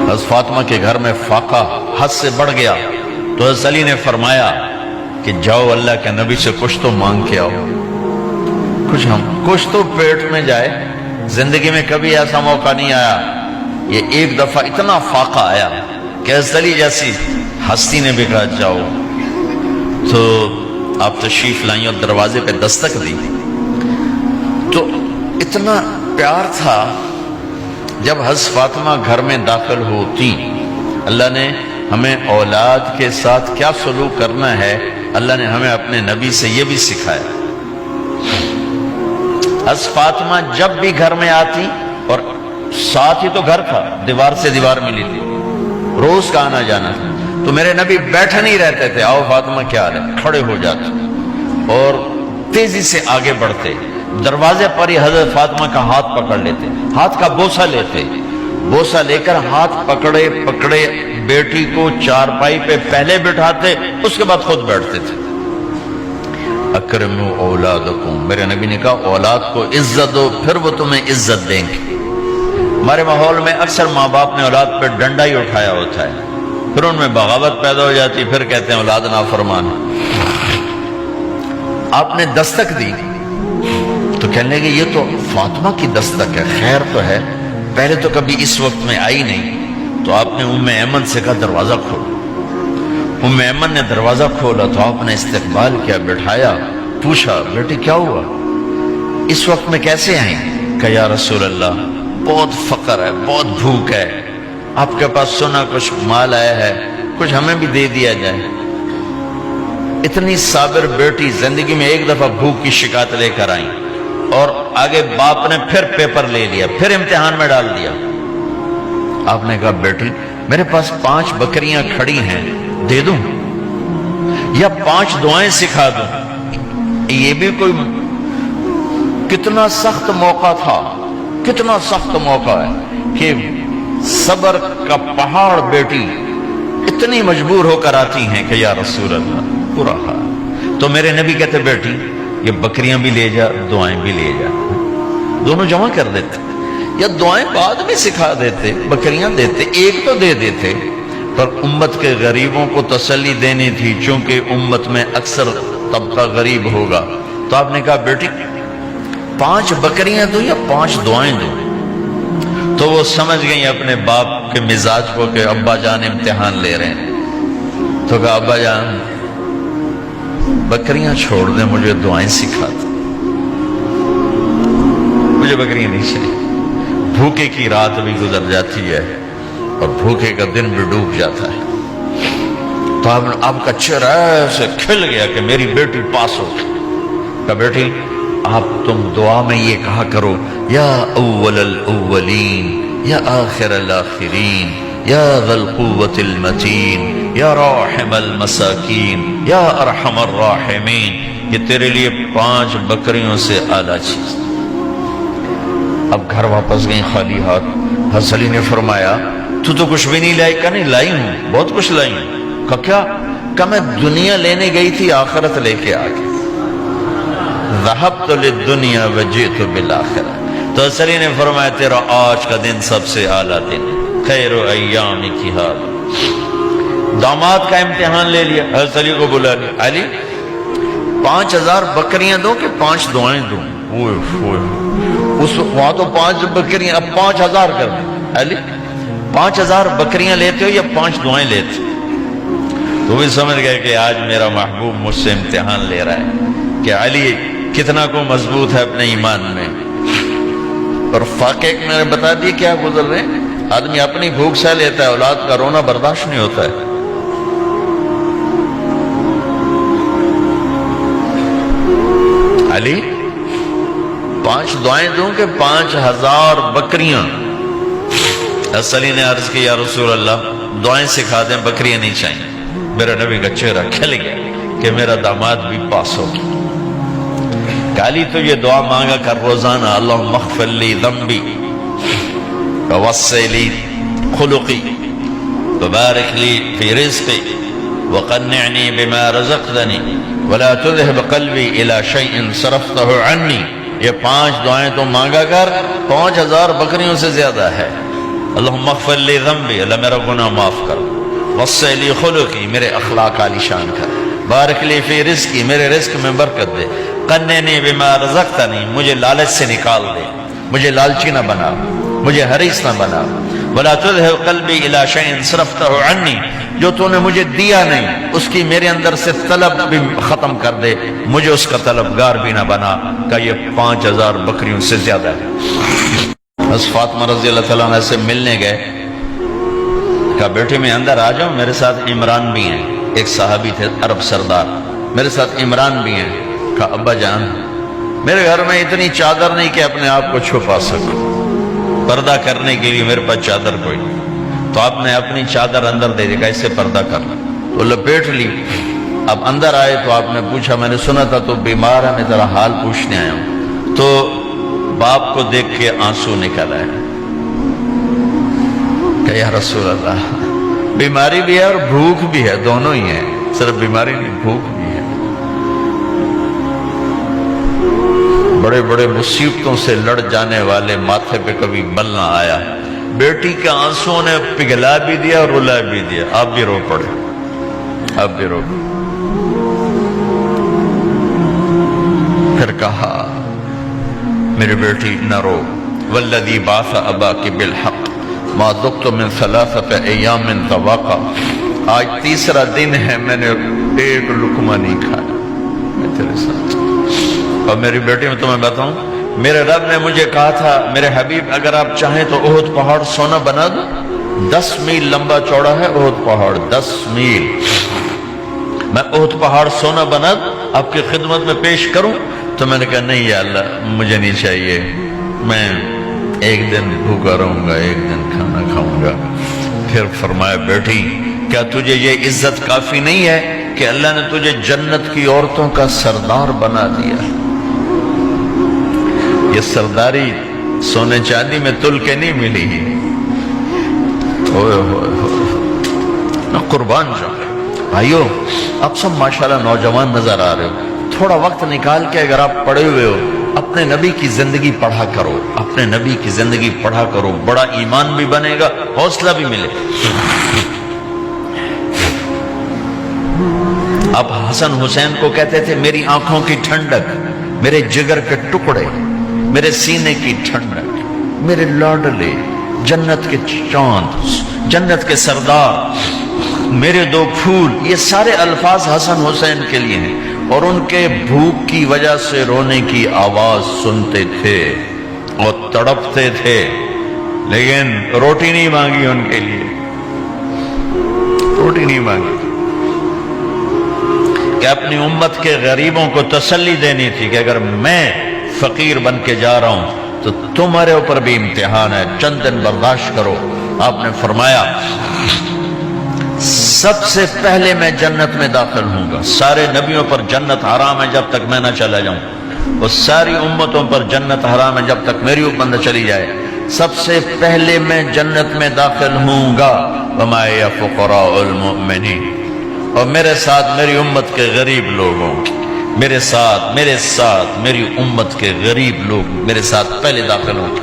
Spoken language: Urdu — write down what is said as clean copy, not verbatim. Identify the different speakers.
Speaker 1: حضرت فاطمہ کے گھر میں فاقہ حد سے بڑھ گیا تو حضرت علی نے فرمایا کہ جاؤ اللہ کے نبی سے کچھ تو مانگ کے آؤ، کچھ تو پیٹ میں جائے۔ زندگی میں کبھی ایسا موقع نہیں آیا، یہ ایک دفعہ اتنا فاقہ آیا کہ حضرت علی جیسی ہستی نے بھی کہا جاؤ۔ تو آپ تشریف لائیں اور دروازے پہ دستک دی تو اتنا پیار تھا۔ جب حضرت فاطمہ گھر میں داخل ہوتی، اللہ نے ہمیں اولاد کے ساتھ کیا سلوک کرنا ہے، اللہ نے ہمیں اپنے نبی سے یہ بھی سکھایا۔ حضرت فاطمہ جب بھی گھر میں آتی، اور ساتھ ہی تو گھر تھا، دیوار سے دیوار ملی تھی، روز کا آنا جانا تھا، تو میرے نبی بیٹھے نہیں رہتے تھے، آؤ فاطمہ کیا حال ہے، کھڑے ہو جاتے اور تیزی سے آگے بڑھتے، دروازے پر ہی حضرت فاطمہ کا ہاتھ پکڑ لیتے، ہاتھ کا بوسہ لیتے، بوسہ لے کر ہاتھ پکڑے پکڑے بیٹی کو چارپائی پہ پہلے بٹھاتے، اس کے بعد خود بیٹھتے تھے۔ اکرموا اولادکم، میرے نبی نے کہا اولاد کو عزت دو، پھر وہ تمہیں عزت دیں گے۔ ہمارے ماحول میں اکثر ماں باپ نے اولاد پہ ڈنڈا ہی اٹھایا ہوتا ہے، پھر ان میں بغاوت پیدا ہو جاتی، پھر کہتے ہیں اولاد نافرمان۔ آپ نے دستک دی تو کہنے لگے یہ تو فاطمہ کی دستک ہے، خیر تو ہے، پہلے تو کبھی اس وقت میں آئی نہیں۔ تو آپ نے ام ایمن سے کہا دروازہ کھولو۔ ام ایمن نے دروازہ کھولا تو آپ نے استقبال کیا، بٹھایا، پوچھا بیٹی کیا ہوا، اس وقت میں کیسے آئیں؟ کہ یا رسول اللہ بہت فقر ہے، بہت بھوک ہے، آپ کے پاس سنا کچھ مال آیا ہے، کچھ ہمیں بھی دے دیا جائے۔ اتنی صابر بیٹی زندگی میں ایک دفعہ بھوک کی شکایت لے کر آئیں، اور آگے باپ نے پھر پیپر لے لیا، پھر امتحان میں ڈال دیا۔ آپ نے کہا بیٹی میرے پاس 5 بکریاں کھڑی ہیں، دے دوں یا 5 دعائیں سکھا دوں؟ یہ بھی کوئی کتنا سخت موقع تھا، کتنا سخت موقع ہے کہ صبر کا پہاڑ بیٹی اتنی مجبور ہو کر آتی ہیں کہ یا رسول اللہ برا حال۔ تو میرے نبی کہتے بیٹی یہ بکریاں بھی لے جا، دعائیں بھی لے جا، دونوں جمع کر دیتے، یا دعائیں بعد میں سکھا دیتے، بکریاں دیتے، ایک تو دے دیتے، پر امت کے غریبوں کو تسلی دینی تھی، چونکہ امت میں اکثر طبقہ غریب ہوگا۔ تو آپ نے کہا بیٹی 5 بکریاں دوں یا 5 دعائیں دوں؟ تو وہ سمجھ گئی اپنے باپ کے مزاج کو کہ ابا جان امتحان لے رہے ہیں، تو کہا ابا جان بکریاں چھوڑ دیں، مجھے دعائیں سکھا دیں، مجھے بکریاں نہیں چاہیے۔ بھوکے کی رات بھی گزر جاتی ہے اور بھوکے کا دن بھی ڈوب جاتا ہے۔ تو آپ کا چہرہ ایسے کھل گیا کہ میری بیٹی پاس ہو گئی۔ کہا بیٹی آپ تم دعا میں یہ کہا کرو یا اول الاولین یا آخر الاخرین یا ذا القوة المتین یا راحم المساکین یا ارحم الراحمین، یہ تیرے لیے 5 بکریوں سے اعلیٰ چیز۔ اب گھر واپس گئیں خالی ہاتھ۔ حضرت علی نے فرمایا تو کچھ بھی نہیں لائی؟ کہ نہیں لائی ہوں، بہت کچھ لائی ہوں۔ کہا کیا؟ کہ میں دنیا لینے گئی تھی، آخرت لے کے آ گئی۔ ذہبت للدنیا وجئت بالآخرہ۔ تو حضرت علی نے فرمایا تیرا آج کا دن سب سے اعلیٰ دن، خیر ایام کی حال۔ داماد کا امتحان لے لیا، حضرت علی کو بلا لیا، علی 5000 بکریاں دو کہ 5 دعائیں دوں؟ اس وہاں تو 5 بکریاں، اب 5000 کر دیں۔ علی 5000 بکریاں لیتے ہو یا 5 دعائیں لیتے؟ تو بھی سمجھ گئے کہ آج میرا محبوب مجھ سے امتحان لے رہا ہے کہ علی کتنا کو مضبوط ہے اپنے ایمان میں۔ اور فاقے میں نے بتا دی کیا گزر رہے ہیں۔ آدمی اپنی بھوک سہ لیتا ہے، اولاد کا رونا برداشت نہیں ہوتا ہے۔ علی 5 دعائیں دوں کہ 5000 بکریاں؟ حضرت علی نے عرض کی یا رسول اللہ دعائیں سکھا دیں، بکریاں نہیں چاہیے۔ میرا نبی کا چہرہ کھل گیا کہ میرا داماد بھی پاس ہو گیا۔ علی تو یہ دعا مانگا کر روزانہ، اللہم اغفر لی ذنبی ووسع لی خلقی وبارک لی فی رزقی وقنعنی بما رزقتنی ولا تذهب قلبی الی شیء صرفتہ عنی۔ یہ 5 دعائیں تو مانگا کر، 5000 بکریوں سے زیادہ ہے۔ اللہم اغفر لی ذنبی، اللہ میرا گناہ معاف کر، وسع لی خلقی، میرے اخلاق عالی شان کر، بارک لی فی رزقی، میرے رزق میں برکت دے، قننی بما رزقتنی، مجھے لالچ سے نکال دے، مجھے لالچی نہ بنا، مجھے حریص نہ بنا، ولا تذهب قلبی الی شیء صرفتہ عنی، جو تو نے مجھے دیا نہیں اس کی میرے اندر سے طلب بھی ختم کر دے، مجھے اس کا طلبگار بھی نہ بنا، کہ یہ 5000 بکریوں سے زیادہ ہے۔ بس فاطمہ رضی اللہ تعالیٰ عنہ سے ملنے گئے، کہا بیٹے میں اندر آ جاؤں، میرے ساتھ عمران بھی ہیں، ایک صحابی تھے عرب سردار، میرے ساتھ عمران بھی ہیں۔ کہا ابا جان میرے گھر میں اتنی چادر نہیں کہ اپنے آپ کو چھپا سکوں، پردہ کرنے کے لیے میرے پاس چادر کوئی نہیں، تو آپ نے اپنی چادر اندر دے دی، کہا اس سے پردہ کرنا، تو لپیٹ لی۔ اب اندر آئے تو آپ نے پوچھا میں نے سنا تھا تو بیمار ہے، میں تیرا حال پوچھنے آیا ہوں، تو باپ کو دیکھ کے آنسو نکل آئے کہ یا رسول اللہ بیماری بھی ہے اور بھوک بھی ہے، دونوں ہی ہیں، صرف بیماری نہیں بھوک بھی ہے، بڑے بڑے مصیبتوں سے لڑ جانے والے ماتھے پہ کبھی بل نہ آیا، بیٹی کے آنسوں نے پگھلا بھی دیا اور رلا بھی دیا، آپ بھی رو پڑے، آپ بھی رو پڑے۔ پھر کہا میری بیٹی نہ رو، والذی بعث اباک بالحق ما ذقت من 3 ایام طواقا، آج تیسرا دن ہے میں نے ایک لقمہ نہیں کھایا، میں تیرے ساتھ۔ اور میری بیٹی میں تمہیں بتاؤں، میرے رب نے مجھے کہا تھا میرے حبیب اگر آپ چاہیں تو احد پہاڑ سونا بنا دو، 10 میل لمبا چوڑا ہے احد پہاڑ، 10 میل، میں احد پہاڑ سونا بنا دوں آپ کی خدمت میں پیش کروں؟ تو میں نے کہا نہیں یا اللہ مجھے نہیں چاہیے، میں ایک دن بھوکا رہوں گا، ایک دن کھانا کھاؤں گا۔ پھر فرمایا بیٹی کیا تجھے یہ عزت کافی نہیں ہے کہ اللہ نے تجھے جنت کی عورتوں کا سردار بنا دیا؟ یہ سرداری سونے چاندی میں تل کے نہیں ملی، ہوئے ہوئے ہوئے میں قربان جاؤں۔ بھائیو آپ سب ماشاءاللہ نوجوان نظر آ رہے ہو، تھوڑا وقت نکال کے اگر آپ پڑھے ہوئے ہو اپنے نبی کی زندگی پڑھا کرو، اپنے نبی کی زندگی پڑھا کرو، بڑا ایمان بھی بنے گا، حوصلہ بھی ملے۔ اب حسن حسین کو کہتے تھے میری آنکھوں کی ٹھنڈک، میرے جگر کے ٹکڑے، میرے سینے کی ٹھنڈک، میرے لاڈلے، جنت کے چاند، جنت کے سردار، میرے 2 پھول، یہ سارے الفاظ حسن حسین کے لیے ہیں، اور ان کے بھوک کی وجہ سے رونے کی آواز سنتے تھے اور تڑپتے تھے، لیکن روٹی نہیں مانگی ان کے لیے، روٹی نہیں مانگی، کہ اپنی امت کے غریبوں کو تسلی دینی تھی کہ اگر میں فقیر بن کے جا رہا ہوں تو تمہارے اوپر بھی امتحان ہے، چند دن برداشت کرو۔ آپ نے فرمایا سب سے پہلے میں جنت میں داخل ہوں گا، سارے نبیوں پر جنت حرام ہے جب تک میں نہ چلا جاؤں، اور ساری امتوں پر جنت حرام ہے جب تک میری امت نہ چلی جائے، سب سے پہلے میں جنت میں داخل ہوں گا، وما یا فقراء المؤمنین، اور میرے ساتھ میری امت کے غریب لوگوں، میرے ساتھ میری امت کے غریب لوگ میرے ساتھ پہلے داخل ہوں گے۔